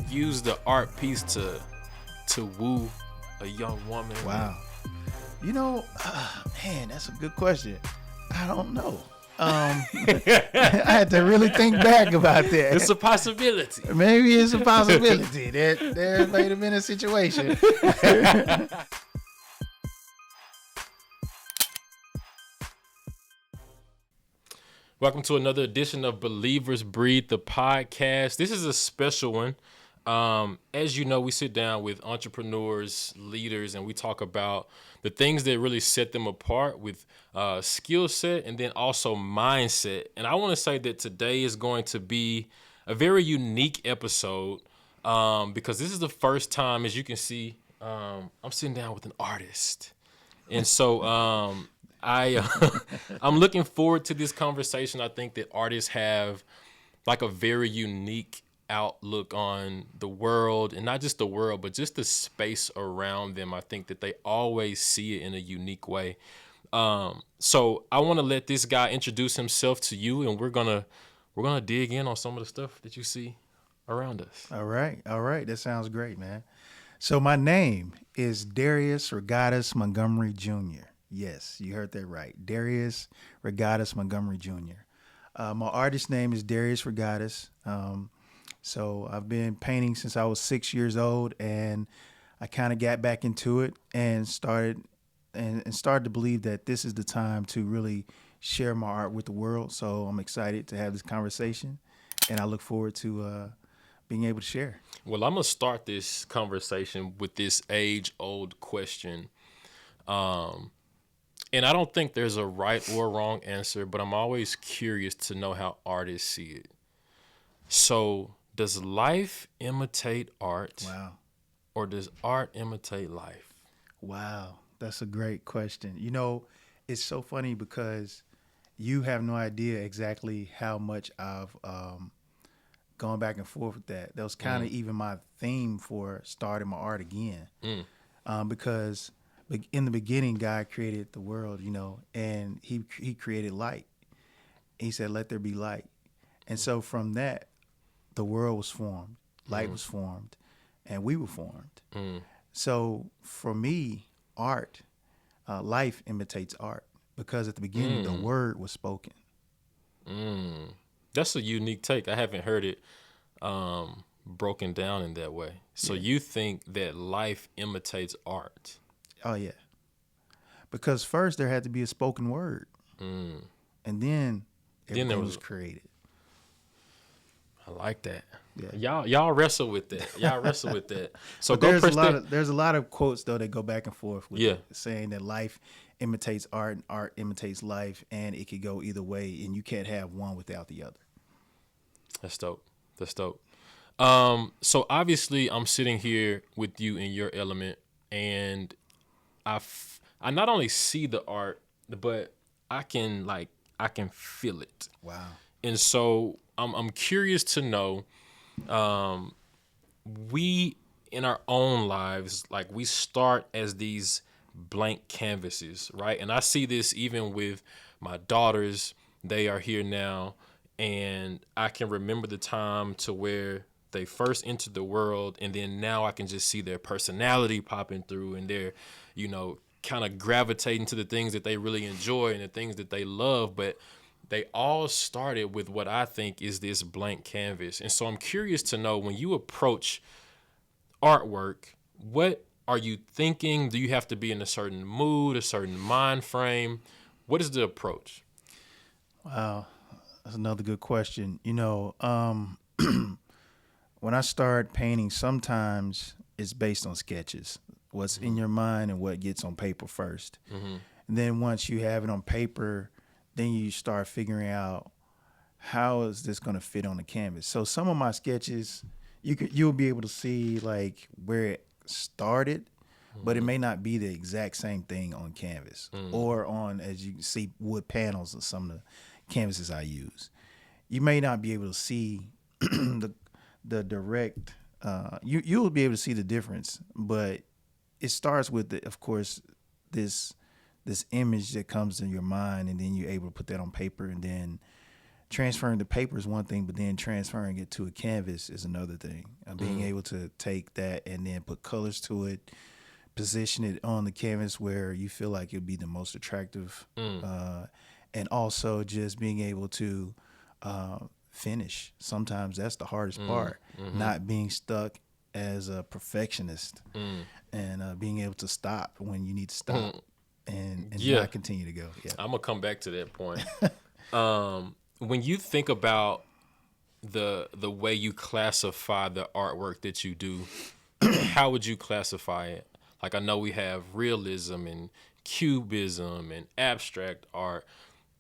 use the art piece to woo a young woman? Wow. Man, that's a good question. I don't know. I had to really think back about that. It's a possibility. Maybe it's a possibility that there may have been a situation. Welcome to another edition of Believers Breed, the podcast. This is a special one. As you know, we sit down with entrepreneurs, leaders, and we talk about the things that really set them apart with skill set and then also mindset. And I want to say that today is going to be a very unique episode because this is the first time, as you can see, I'm sitting down with an artist. And so I'm looking forward to this conversation. I think that artists have like a very unique outlook on the world, and not just the world, but just the space around them. I think that they always see it in a unique way. So I want to let this guy introduce himself to you, and we're gonna dig in on some of the stuff that you see around us. All right. That sounds great, man. So my name is Darius Regattas Montgomery Jr. Yes, you heard that right. Darius Regattas Montgomery Jr. My artist name is Darius Regattas. So I've been painting since I was 6 years old, and I kind of got back into it and started to believe that this is the time to really share my art with the world. So I'm excited to have this conversation, and I look forward to being able to share. Well, I'm gonna start this conversation with this age-old question. And I don't think there's a right or wrong answer, but I'm always curious to know how artists see it. So, does life imitate art? Wow. Or does art imitate life? Wow. That's a great question. It's so funny because you have no idea exactly how much I've gone back and forth with that. That was kind of even my theme for starting my art again. Because in the beginning, God created the world, and he created light. He said, let there be light. And so from that, the world was formed, light was formed, and we were formed. So for me, art, life imitates art, because at the beginning, the word was spoken. That's a unique take. I haven't heard it broken down in that way. So you think that life imitates art? Oh, yeah. Because first there had to be a spoken word. And then everything was created. I like that. Yeah. Y'all wrestle with that. So there's a lot of quotes though that go back and forth with saying that life imitates art and art imitates life, and it could go either way, and you can't have one without the other. That's dope. So obviously I'm sitting here with you in your element, and I not only see the art, but I can feel it. Wow. And so I'm curious to know, we in our own lives, like we start as these blank canvases, right? And I see this even with my daughters. They are here now, and I can remember the time to where they first entered the world, and then now I can just see their personality popping through, and they're, kind of gravitating to the things that they really enjoy and the things that they love. But they all started with what I think is this blank canvas. And so I'm curious to know, when you approach artwork, what are you thinking? Do you have to be in a certain mood, a certain mind frame? What is the approach? Wow. That's another good question. When I start painting, sometimes it's based on sketches, what's in your mind and what gets on paper first. And then once you have it on paper, then you start figuring out, how is this going to fit on the canvas? So some of my sketches, you'll be able to see like where it started, but it may not be the exact same thing on canvas or on, as you can see, wood panels of some of the canvases I use. You may not be able to see the direct, you'll be able to see the difference, but it starts with, of course, this image that comes in your mind, and then you're able to put that on paper and then transferring the paper is one thing, but then transferring it to a canvas is another thing. Being able to take that and then put colors to it, position it on the canvas where you feel like it'll be the most attractive, and also just being able to finish. Sometimes that's the hardest part, not being stuck as a perfectionist, and being able to stop when you need to stop, and not continue to go. Yeah, I'm gonna come back to that point. When you think about the way you classify the artwork that you do, how would you classify it? Like, I know we have realism and cubism and abstract art.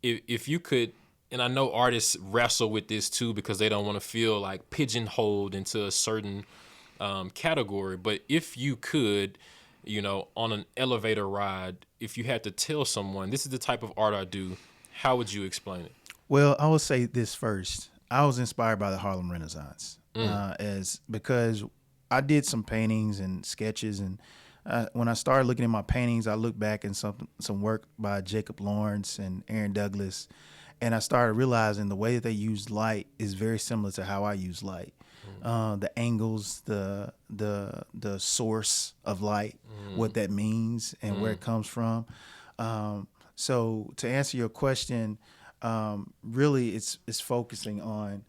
If you could, and I know artists wrestle with this too because they don't want to feel like pigeonholed into a certain category. But if you could, on an elevator ride, if you had to tell someone, this is the type of art I do, how would you explain it? Well, I will say this first. I was inspired by the Harlem Renaissance, because I did some paintings and sketches, and when I started looking at my paintings, I looked back in some work by Jacob Lawrence and Aaron Douglas, and I started realizing the way that they use light is very similar to how I use light. The angles, the source of light, what that means, and where it comes from. So to answer your question, really it's focusing on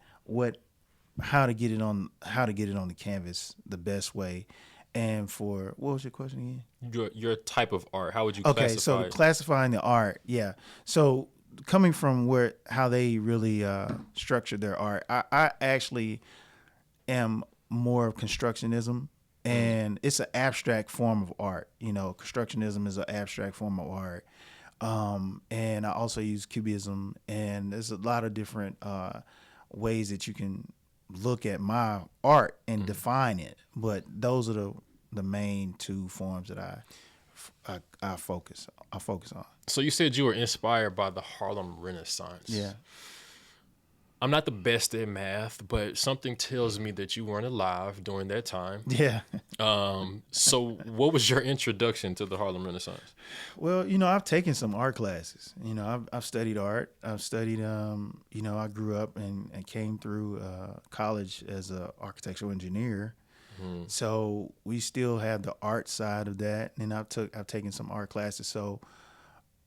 how to get it on the canvas the best way. And for, what was your question again? Your type of art, how would you classify it? Okay, so classifying the art, yeah. So coming from how they really structure their art, I actually am more of constructionism, and it's an abstract form of art. Constructionism is an abstract form of art. And I also use cubism, and there's a lot of different ways that you can look at my art and define it. But those are the main two forms that I focus on. So you said you were inspired by the Harlem Renaissance. Yeah. I'm not the best at math, but something tells me that you weren't alive during that time. Yeah. So what was your introduction to the Harlem Renaissance? Well, I've taken some art classes. I've studied art. I've studied, I grew up and came through college as an architectural engineer. So we still have the art side of that. And I've taken some art classes. So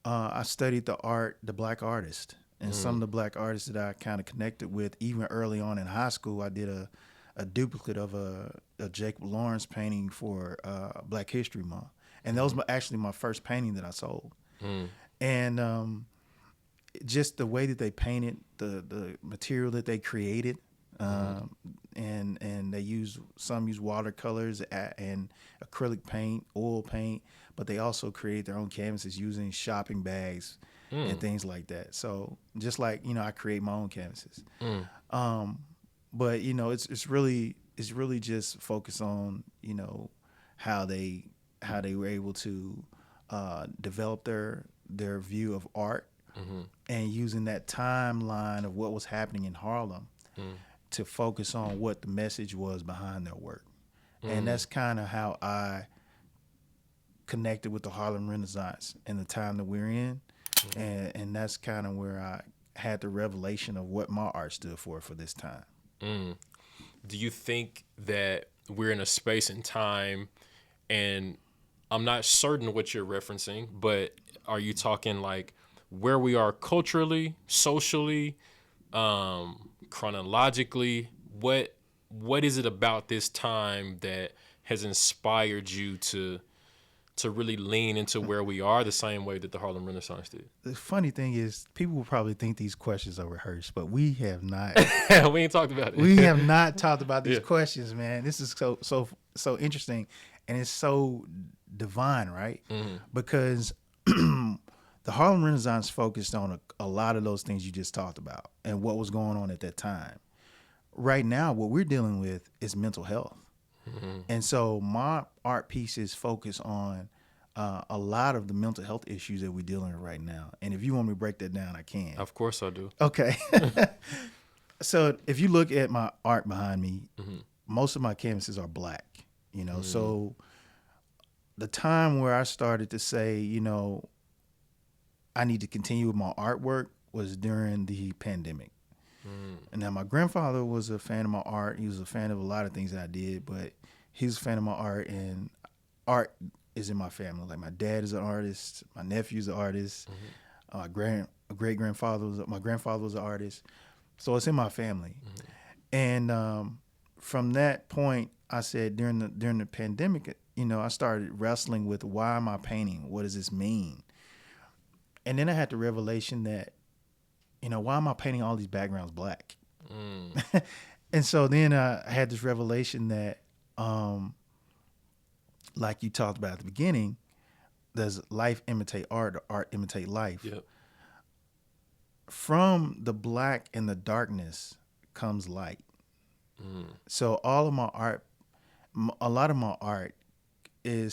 I studied the Black artist. And some of the Black artists that I kind of connected with, even early on in high school, I did a duplicate of a Jacob Lawrence painting for Black History Month. And that was actually my first painting that I sold. And just the way that they painted, the material that they created, and some use watercolors and acrylic paint, oil paint, but they also create their own canvases using shopping bags and things like that. So just like, I create my own canvases. But it's really just focus on, how they were able to develop their view of art, and using that timeline of what was happening in Harlem to focus on what the message was behind their work. And that's kind of how I connected with the Harlem Renaissance and the time that we're in. And that's kind of where I had the revelation of what my art stood for this time. Do you think that we're in a space and time, and I'm not certain what you're referencing, but are you talking like where we are culturally, socially, chronologically? What is it about this time that has inspired you to really lean into where we are the same way that the Harlem Renaissance did? The funny thing is, people will probably think these questions are rehearsed, but we have not. We ain't talked about it. We have not talked about these questions, man. This is so interesting, and it's so divine, right? Because the Harlem Renaissance focused on a lot of those things you just talked about and what was going on at that time. Right now, what we're dealing with is mental health. And so my art pieces focus on a lot of the mental health issues that we're dealing with right now. And if you want me to break that down, I can. Of course I do. Okay. So if you look at my art behind me, most of my canvases are Black, So the time where I started to say, I need to continue with my artwork was during the pandemic. And now my grandfather was a fan of my art. He was a fan of a lot of things that I did, but he was a fan of my art, and art is in my family. Like my dad is an artist, my nephew's an artist, my great grandfather my grandfather was an artist, so it's in my family. And from that point, I said during the pandemic, I started wrestling with why am I painting? What does this mean? And then I had the revelation that, why am I painting all these backgrounds black? And so then I had this revelation that, like you talked about at the beginning, does life imitate art or art imitate life? Yep. From the black and the darkness comes light. So all of my art, a lot of my art it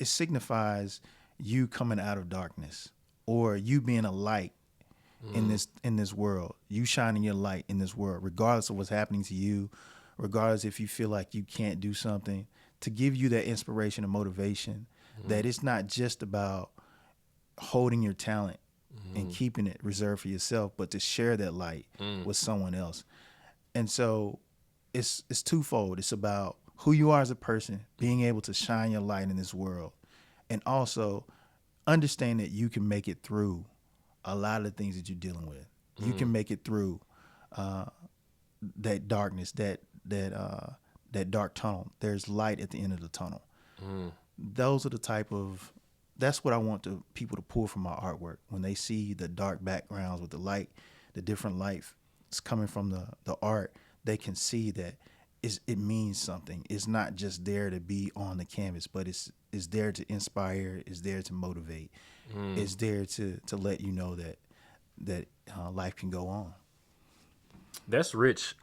signifies you coming out of darkness, or you being a light in this world, you shining your light in this world, regardless of what's happening to you, regardless if you feel like you can't do something, to give you that inspiration and motivation that it's not just about holding your talent and keeping it reserved for yourself, but to share that light with someone else. And so it's twofold. It's about who you are as a person, being able to shine your light in this world, and also understand that you can make it through a lot of the things that you're dealing with. You can make it through that darkness, that dark tunnel. There's light at the end of the tunnel. Those are the that's what I want people to pull from my artwork. When they see the dark backgrounds with the light, the different lights coming from the art, they can see that it means something. It's not just there to be on the canvas, but it's there to inspire. It's there to motivate. It's there to let you know that life can go on. That's rich.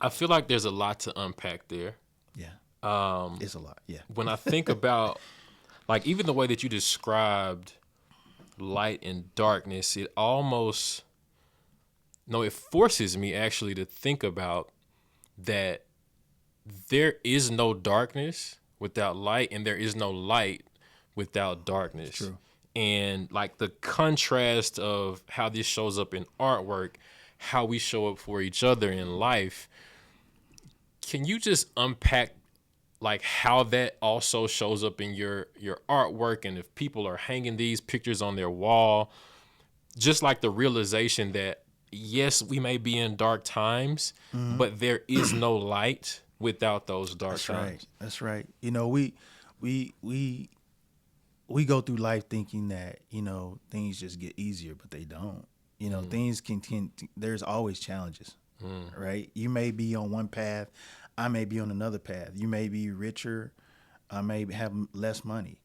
I feel like there's a lot to unpack there. Yeah. It's a lot. Yeah. When I think about, like, even the way that you described light and darkness, it forces me actually to think about that there is no darkness without light, and there is no light without darkness. True. And like the contrast of how this shows up in artwork, how we show up for each other in life. Can you just unpack like how that also shows up in your artwork, and if people are hanging these pictures on their wall, just like the realization that yes, we may be in dark times, but there is no light without those dark times. That's right. We go through life thinking that, things just get easier, but they don't. Things there's always challenges, right? You may be on one path, I may be on another path. You may be richer, I may have less money,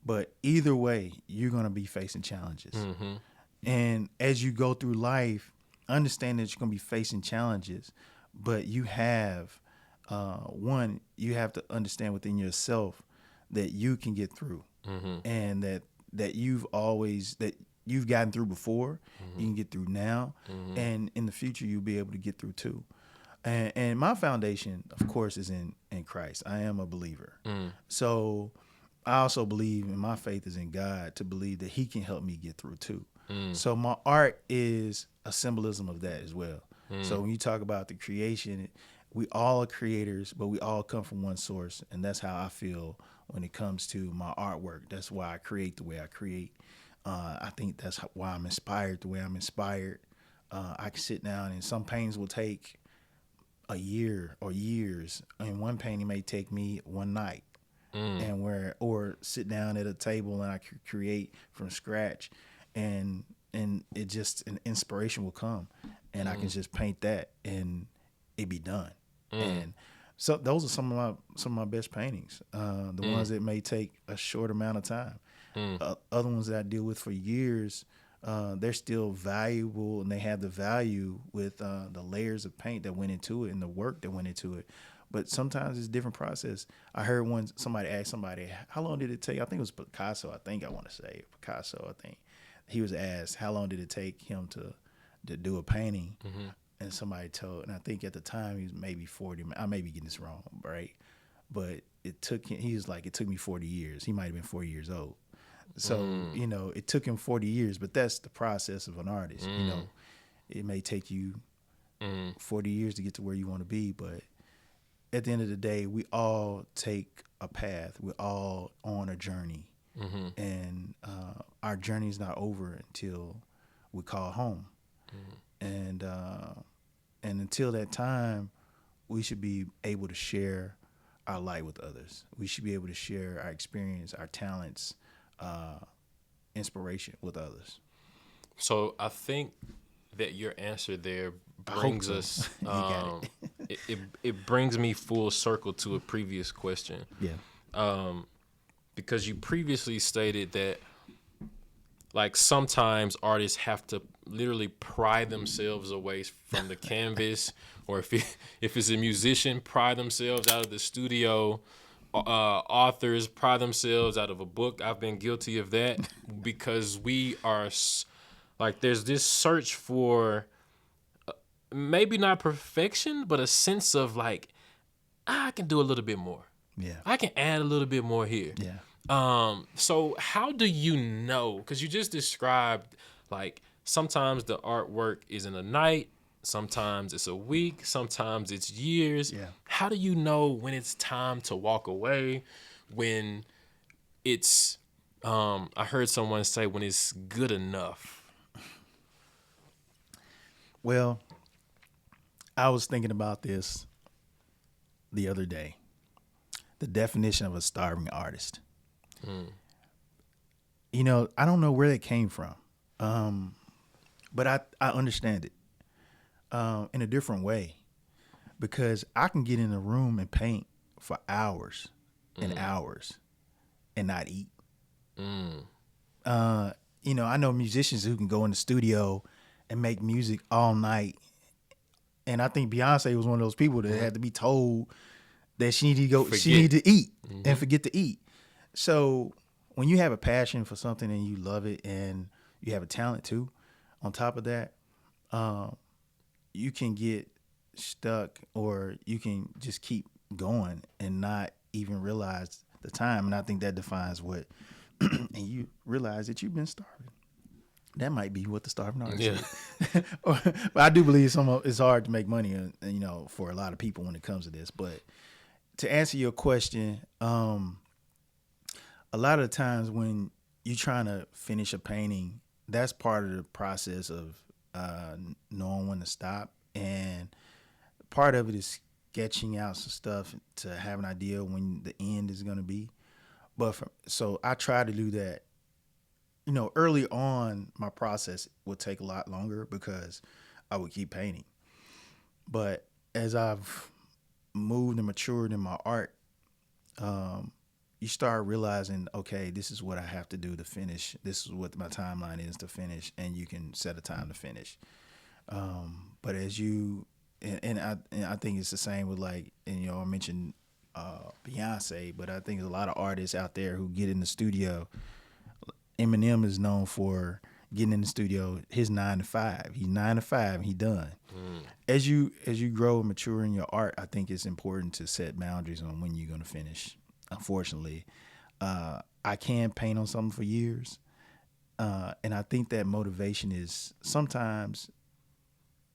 but either way, you're going to be facing challenges. And as you go through life, understand that you're going to be facing challenges, but you have, you have to understand within yourself that you can get through, and that you've gotten through before, you can get through now, and in the future you'll be able to get through too. And my foundation, of course, is in Christ. I am a believer. So I also believe, in my faith is in God, to believe that he can help me get through too. So my art is a symbolism of that as well. So when you talk about the creation, we all are creators, but we all come from one source. And that's how I feel when it comes to my artwork. That's why I create the way I create. I think that's why I'm inspired the way I'm inspired. I can sit down, and some paintings will take a year or years, and one painting may take me one night, or sit down at a table and I create from scratch, and it just an inspiration will come, and I can just paint that and it be done. And so those are some of my best paintings. The ones that may take a short amount of time. Other ones that I deal with for years, they're still valuable, and they have the value with the layers of paint that went into it and the work that went into it. But sometimes it's a different process. I heard somebody asked somebody, how long did it take? I think it was Picasso. I think he was asked, how long did it take him to do a painting? And somebody told, and I think at the time he was maybe 40. I may be getting this wrong, right? But it took him, he was like, it took me 40 years. He might have been 40 years old. So, it took him 40 years, but that's the process of an artist. It may take you Mm-hmm. 40 years to get to where you want to be, but at the end of the day, we all take a path. We're all on a journey, Mm-hmm. and our journey is not over until we call home. And until that time, we should be able to share our light with others. We should be able to share our experience, our talents, inspiration with others. So I think that your answer there I hope brings so. us. You got It brings me full circle to a previous question. Yeah. Because you previously stated that like sometimes artists have to literally pry themselves away from the canvas, or if it's a musician, pry themselves out of the studio. Authors pry themselves out of a book. I've been guilty of that because we are like there's this search for maybe not perfection, but a sense of like I can do a little bit more. Yeah. I can add a little bit more here. Yeah. So how do you know? Because you just described like sometimes the artwork is in a night, sometimes it's a week, sometimes it's years. Yeah. How do you know when it's time to walk away? When it's, I heard someone say when it's good enough. Well, I was thinking about this the other day. The definition of a starving artist. You know, I don't know where that came from, but I understand it in a different way because I can get in a room and paint for hours and hours and not eat. You know, I know musicians who can go in the studio and make music all night. And I think Beyonce was one of those people that had to be told that she needed to go, she needed to eat and forget to eat. So when you have a passion for something and you love it and you have a talent too, on top of that, you can get stuck or you can just keep going and not even realize the time. And I think that defines what, and you realize that you've been starving. That might be what the starving artist is. But I do believe it's hard to make money, you know, for a lot of people when it comes to this. But to answer your question, a lot of the times when you're trying to finish a painting, that's part of the process of knowing when to stop. And part of it is sketching out some stuff to have an idea when the end is going to be. So I try to do that. You know, early on, my process would take a lot longer because I would keep painting. But as I've moved and matured in my art, you start realizing, okay, this is what I have to do to finish. This is what my timeline is to finish, and you can set a time to finish. But as you, and I think it's the same with like, and you know, I mentioned Beyonce, but I think there's a lot of artists out there who get in the studio. Eminem is known for getting in the studio, his 9 to 5. He's 9 to 5 and he done. As you grow and mature in your art, I think it's important to set boundaries on when you're going to finish. Unfortunately, I can paint on something for years. And I think that motivation is sometimes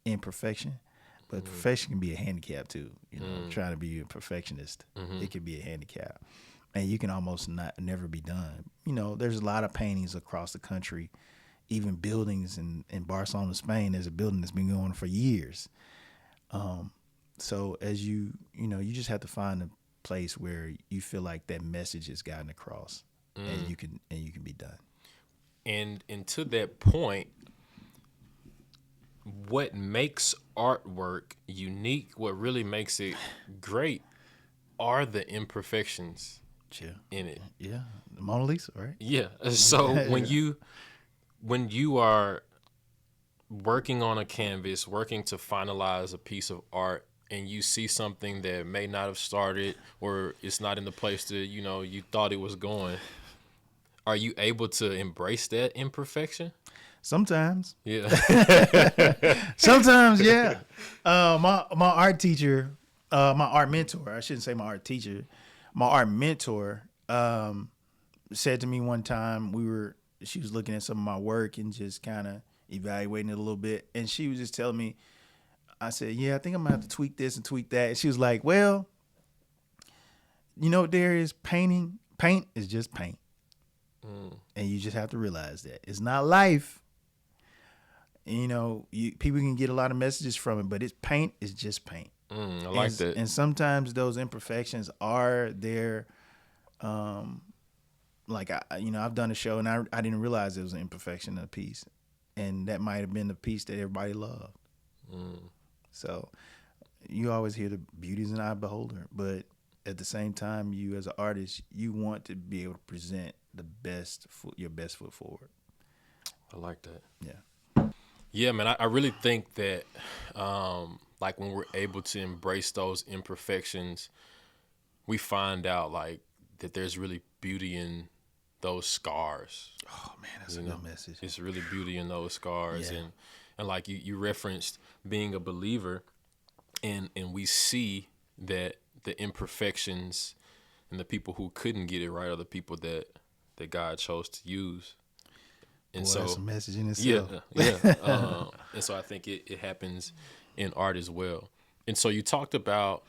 imperfection, but perfection can be a handicap too. You know, trying to be a perfectionist, it can be a handicap. And you can almost never be done. You know, there's a lot of paintings across the country, even buildings in Barcelona, Spain. There's a building that's been going for years. So as you just have to find a place where you feel like that message has gotten across, and you can be done. And to that point, what makes artwork unique, what really makes it great, are the imperfections in it. Yeah, the Mona Lisa, right? Yeah. So when you are working on a canvas, working to finalize a piece of art, and you see something that may not have started or it's not in the place that you thought it was going, are you able to embrace that imperfection? Sometimes. Yeah. Sometimes, yeah. My art teacher, my art mentor, I shouldn't say my art teacher, my art mentor said to me one time, she was looking at some of my work and just kind of, evaluating it a little bit, and she was just telling me. I said, yeah, I think I'm gonna have to tweak this and tweak that. And she was like, well, Darius, paint is just paint. And you just have to realize that it's not life. People can get a lot of messages from it, but it's paint is just paint. I like that. And sometimes those imperfections are there. Like I've done a show and I didn't realize it was an imperfection in a piece, and that might have been the piece that everybody loved. So you always hear the beauty's in the eye of the beholder, but at the same time, you as an artist, you want to be able to present your best foot forward. I like that. Yeah. Yeah, man, I really think that like when we're able to embrace those imperfections, we find out like that there's really beauty in those scars. Oh man, that's a good message. It's really beauty in those scars. Yeah. And like you referenced being a believer, and we see that the imperfections and the people who couldn't get it right are the people that God chose to use. And Boy, so that's a message in itself. Yeah. And so I think it happens in art as well. And so you talked about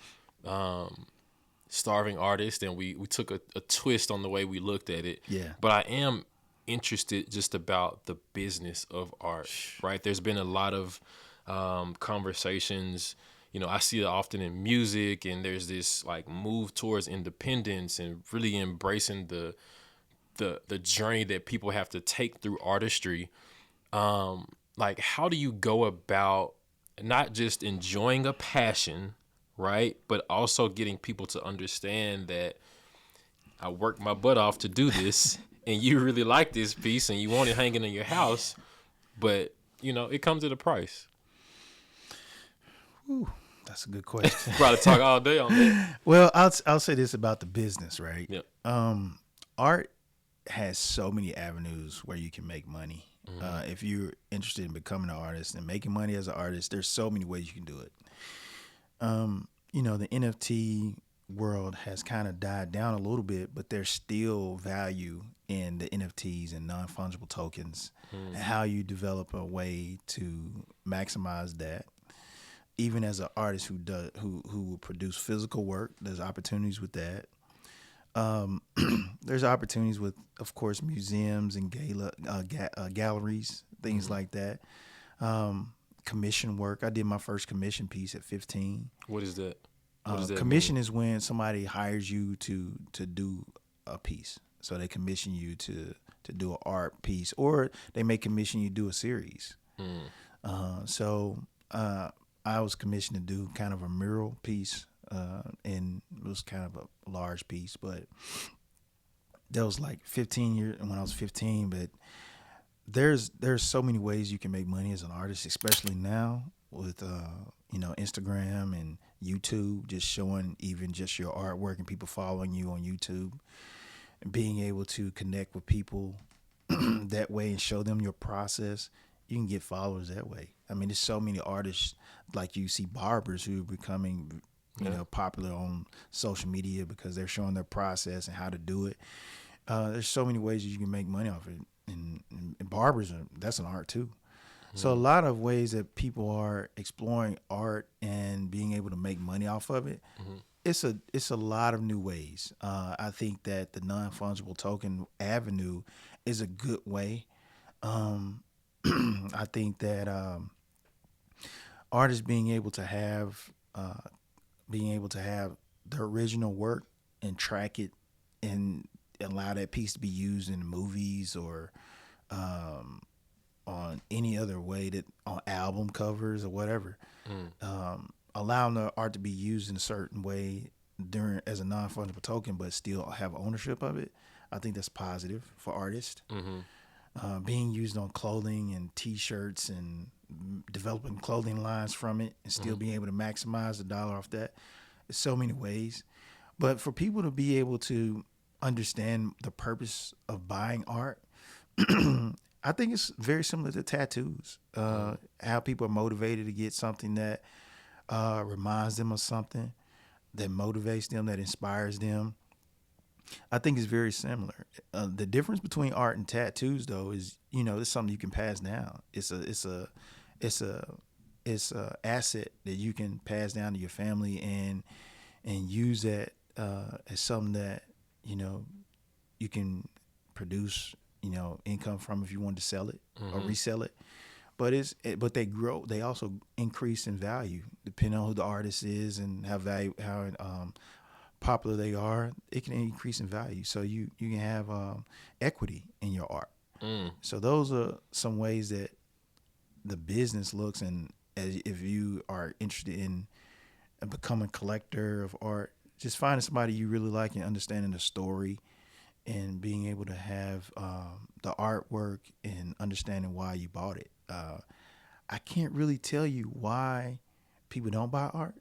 starving artists, and we took a twist on the way we looked at it. Yeah. But I am interested just about the business of art, right? There's been a lot of conversations. I see it often in music, and there's this like move towards independence and really embracing the journey that people have to take through artistry. Like, how do you go about not just enjoying a passion, right, but also getting people to understand that I worked my butt off to do this, and you really like this piece, and you want it hanging in your house, but it comes at a price. Ooh, that's a good question. Probably talk all day on that. Well, I'll say this about the business, right? Yeah. Art has so many avenues where you can make money. If you're interested in becoming an artist and making money as an artist, there's so many ways you can do it. The NFT world has kind of died down a little bit, but there's still value in the NFTs and non-fungible tokens, and how you develop a way to maximize that. Even as an artist who will produce physical work, there's opportunities with that. There's opportunities with, of course, museums and galleries, things like that. Commission work. I did my first commission piece at 15. What is that? What does that commission mean? is when somebody hires you to do a piece. So they commission you to do an art piece, or they may commission you to do a series. So I was commissioned to do kind of a mural piece, and it was kind of a large piece, but that was like 15 years when I was 15. But there's so many ways you can make money as an artist, especially now with Instagram and YouTube, just showing even just your artwork and people following you on YouTube, and being able to connect with people that way and show them your process. You can get followers that way. I mean, there's so many artists, like you see barbers who are becoming, popular on social media because they're showing their process and how to do it. There's so many ways you can make money off it. And barbers, that's an art too. So a lot of ways that people are exploring art and being able to make money off of it. It's a lot of new ways. I think that the non-fungible token avenue is a good way. I think that artists being able to have the original work and track it and allow that piece to be used in movies or on any other way, that on album covers or whatever, allowing the art to be used in a certain way as a non-fungible token, but still have ownership of it. I think that's positive for artists. Being used on clothing and T-shirts and developing clothing lines from it and still being able to maximize the dollar off that. There's so many ways. But for people to be able to understand the purpose of buying art, I think it's very similar to tattoos. How people are motivated to get something that reminds them of something, that motivates them, that inspires them. I think it's very similar. The difference between art and tattoos, though, is it's something you can pass down. It's a it's a asset that you can pass down to your family and use that as something that you know you can produce income from if you want to sell it or resell it. But they grow. They also increase in value depending on who the artist is and how popular they are. It can increase in value. So you can have equity in your art. So those are some ways that the business looks, and as if you are interested in becoming a collector of art, just finding somebody you really like and understanding the story and being able to have the artwork and understanding why you bought it. I can't really tell you why people don't buy art,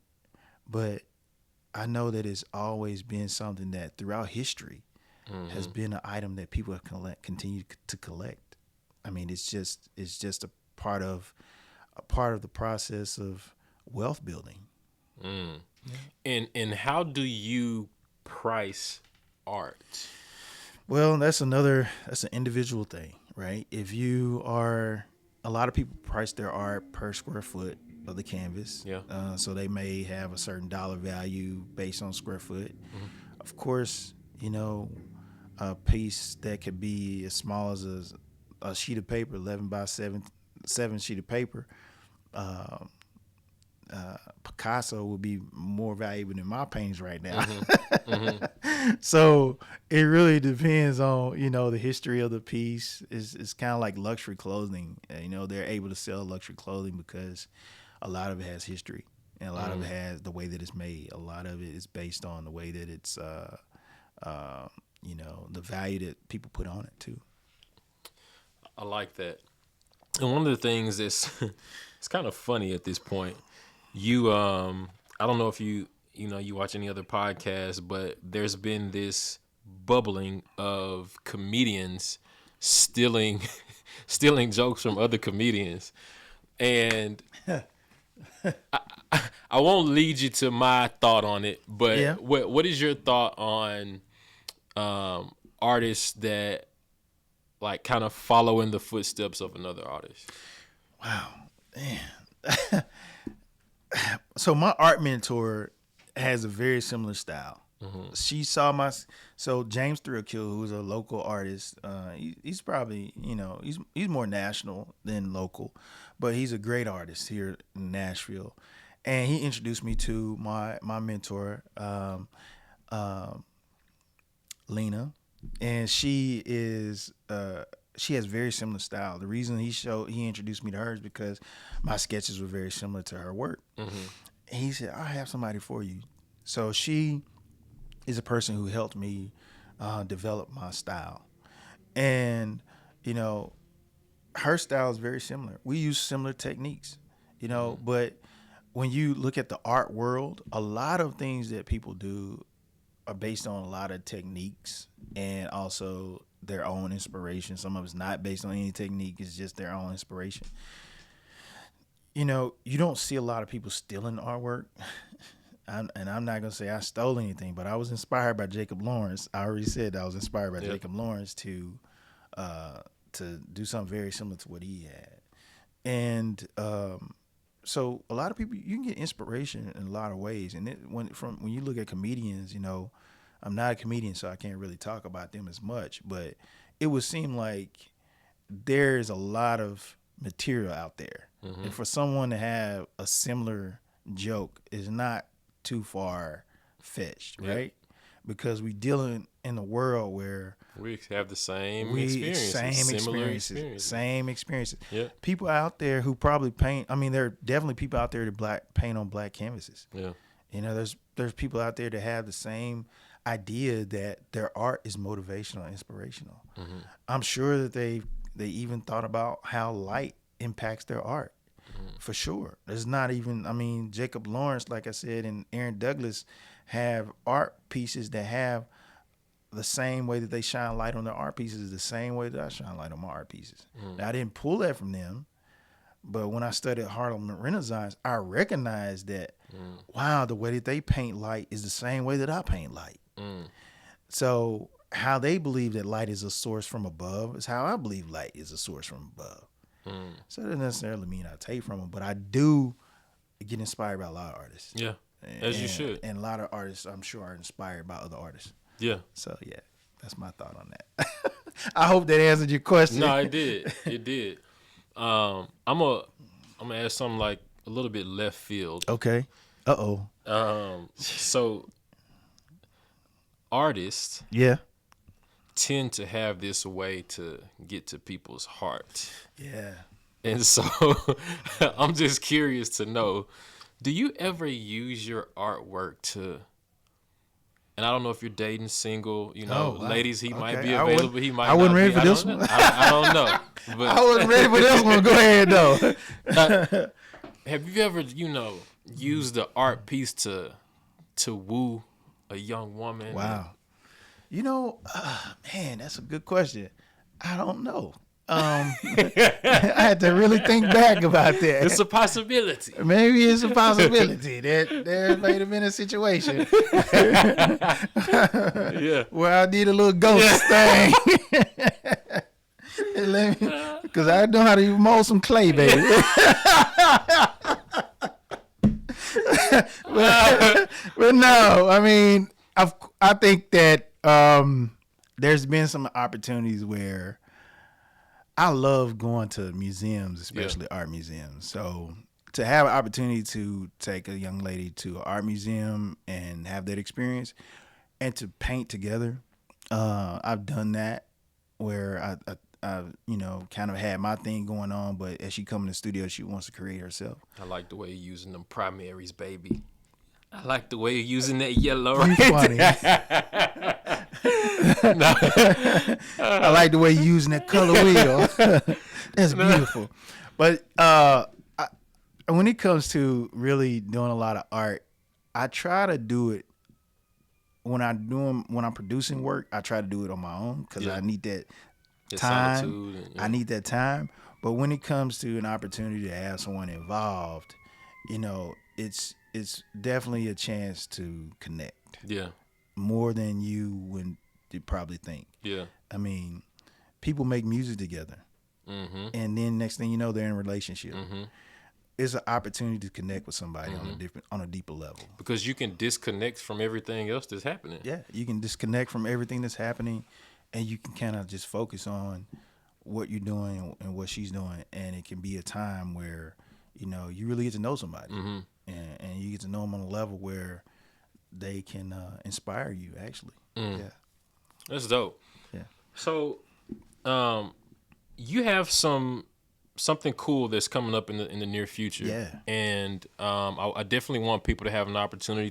but I know that it's always been something that throughout history has been an item that people have continued to collect. I mean, it's just a part of the process of wealth building. And how do you price art? Well, that's an individual thing, right? A lot of people price their art per square foot of the canvas. Yeah. So they may have a certain dollar value based on square foot. Of course, a piece that could be as small as a sheet of paper, 11 by 7 sheet of paper. Picasso would be more valuable than my paintings right now. So it really depends on the history of the piece. It's kind of like luxury clothing. They're able to sell luxury clothing because a lot of it has history and a lot of it has the way that it's made. A lot of it is based on the way that it's the value that people put on it too. I like that. And one of the things that's it's kind of funny at this point. You I don't know if you watch any other podcasts, but there's been this bubbling of comedians stealing jokes from other comedians. And I won't lead you to my thought on it, but Yeah. what is your thought on artists that like kind of follow in the footsteps of another artist? Wow, man. So my art mentor has a very similar style. She saw so James Thrillkill, who's a local artist. He's probably he's more national than local, but he's a great artist here in Nashville, and he introduced me to my mentor, Lena, and she has very similar style. The reason he introduced me to her is because my sketches were very similar to her work. And he said, "I have somebody for you." So she is a person who helped me develop my style, and her style is very similar. We use similar techniques, but when you look at the art world, a lot of things that people do are based on a lot of techniques and also their own inspiration. Some of it's not based on any technique, it's just their own inspiration. You don't see a lot of people stealing artwork. And I'm not going to say I stole anything, but I was inspired by Jacob Lawrence. I already said I was inspired by Jacob Lawrence to do something very similar to what he had. And so a lot of people, you can get inspiration in a lot of ways. And when you look at comedians, I'm not a comedian, so I can't really talk about them as much, but it would seem like there's a lot of material out there. And for someone to have a similar joke is not too far fetched, right? Because we dealing in a world where we have the same experiences. Same experiences. Yeah. People out there who probably paint. I mean, there are definitely people out there that paint on black canvases. Yeah. There's people out there that have the same idea that their art is motivational, inspirational. I'm sure that they even thought about how light impacts their art. For sure. There's not even, Jacob Lawrence, like I said, and Aaron Douglas have art pieces that have the same way that they shine light on their art pieces is the same way that I shine light on my art pieces. Now, I didn't pull that from them, but when I studied Harlem Renaissance, I recognized that, wow, the way that they paint light is the same way that I paint light. So how they believe that light is a source from above is how I believe light is a source from above. So it doesn't necessarily mean I take from them, but I do get inspired by a lot of artists. Yeah, as you should. And a lot of artists, I'm sure, are inspired by other artists. Yeah. So yeah, that's my thought on that. I hope that answered your question. No, it did. It did. I'm gonna ask something like a little bit left field. Okay. So artists Yeah. tend to have this way to get to people's heart. Yeah. And so I'm just curious to know, do you ever use your artwork to, and I don't know if you're dating, single, Wow. ladies, he might be Okay. available, he might I wasn't not ready be. for this one. I don't know. But I wasn't ready for this one. Go ahead, though. have you ever, used the art piece to woo a young woman? Wow. Man, that's a good question. I don't know. I had to really think back about that. It's a possibility. Maybe it's a possibility that there may have been a situation Yeah. where I need a little ghost thing. Because I know how to mold some clay, baby. but no, I mean, I think that there's been some opportunities where I love going to museums, especially art museums. So to have an opportunity to take a young lady to an art museum and have that experience and to paint together, I've done that where I kind of had my thing going on, but as she come in the studio, she wants to create herself. I like the way you're using them primaries, baby. I like the way you're using that yellow You right funny. I like the way you're using that color wheel. That's beautiful. But when it comes to really doing a lot of art, I try to do it when I'm producing work. I try to do it on my own because I need that time. I need that time. But when it comes to an opportunity to have someone involved, it's definitely a chance to connect. Yeah. More than you would probably think. Yeah. I mean, people make music together. Mm-hmm. And then next thing you know, they're in a relationship. Mm-hmm. It's an opportunity to connect with somebody on a deeper level. Because you can disconnect from everything else that's happening. Yeah, you can disconnect from everything that's happening, and you can kind of just focus on what you're doing and what she's doing, and it can be a time where you really get to know somebody, and you get to know them on a level where they can inspire you. Actually, yeah, That's dope. yeah. So, you have something cool that's coming up in the near future. Yeah. And I definitely want people to have an opportunity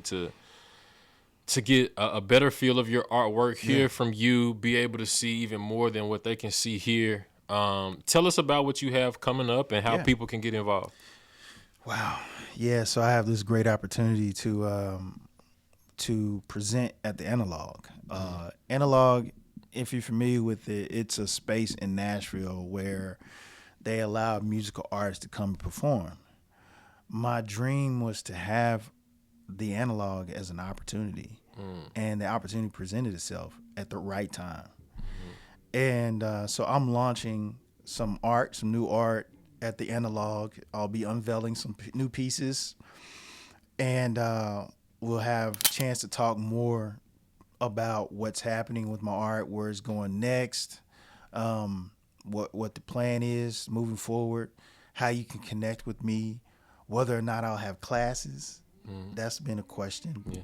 to get a better feel of your artwork, hear from you, be able to see even more than what they can see here. Tell us about what you have coming up and how people can get involved. Wow. Yeah, so I have this great opportunity to present at the Analog. Analog, if you're familiar with it, it's a space in Nashville where they allow musical artists to come and perform. My dream was to have the Analog as an opportunity, and the opportunity presented itself at the right time. And so I'm launching some new art at the Analog. I'll be unveiling some new pieces, and we'll have a chance to talk more about what's happening with my art, where it's going next, what the plan is moving forward, how you can connect with me, whether or not I'll have classes. That's been a question,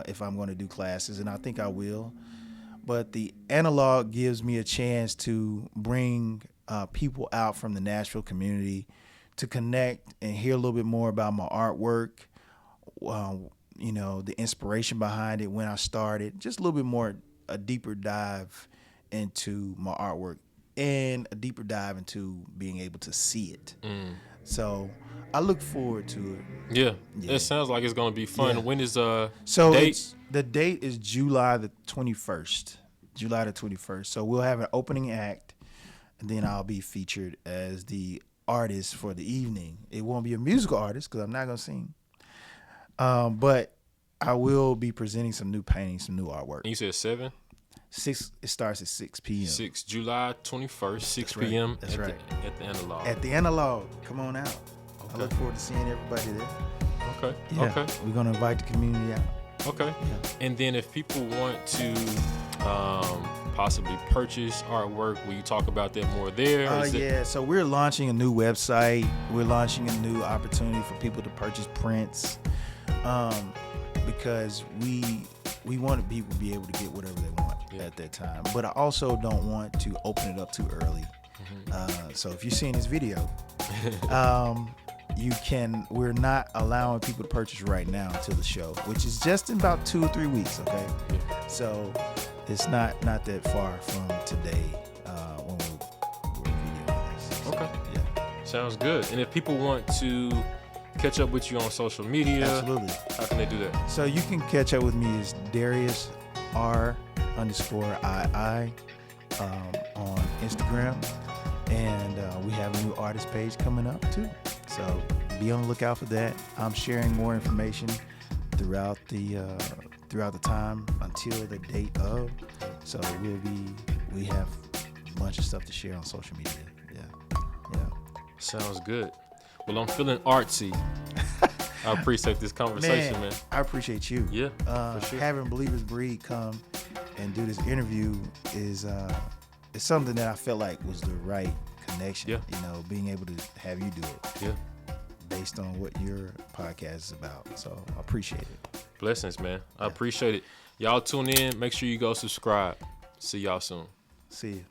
if I'm going to do classes, and I think I will. But the Analog gives me a chance to bring people out from the Nashville community to connect and hear a little bit more about my artwork, the inspiration behind it, when I started, just a little bit more, a deeper dive into my artwork and a deeper dive into being able to see it. So I look forward to it. Yeah. It sounds like it's going to be fun. Yeah. When is So date? the date is July the 21st. July the 21st. So we'll have an opening act, and then I'll be featured as the artist for the evening. It won't be a musical artist because I'm not going to sing. But I will be presenting some new paintings, some new artwork. You said 7? It starts at 6 p.m. July 21st, 6 That's right. p.m. That's right. At the Analog. At the Analog. Come on out. Okay. I look forward to seeing everybody there. Okay. Yeah. Okay. We're gonna invite the community out. Okay. Yeah. And then if people want to possibly purchase artwork, will you talk about that more there? Yeah. So we're launching a new website. We're launching a new opportunity for people to purchase prints, because we want people to be able to get whatever they want at that time. But I also don't want to open it up too early. So if you're seeing this video, we're not allowing people to purchase right now until the show, which is just in about 2 or 3 weeks. Okay. Yeah. So it's not that far from today when we're videoing this. Okay. Yeah. Sounds good. And if people want to catch up with you on social media, Absolutely. how can they do that? So you can catch up with me as Darius R_II on Instagram, and we have a new artist page coming up too. So be on the lookout for that. I'm sharing more information throughout the time until the date of. So we have a bunch of stuff to share on social media. Yeah. Sounds good. Well, I'm feeling artsy. I appreciate this conversation, man. I appreciate you. Yeah, for sure. Having Believers Breed come and do this interview is something that I felt like was the right connection. Yeah. You know, being able to have you do it. Yeah. Based on what your podcast is about. So I appreciate it. Blessings, man. I appreciate it. Y'all tune in. Make sure you go subscribe. See y'all soon. See you.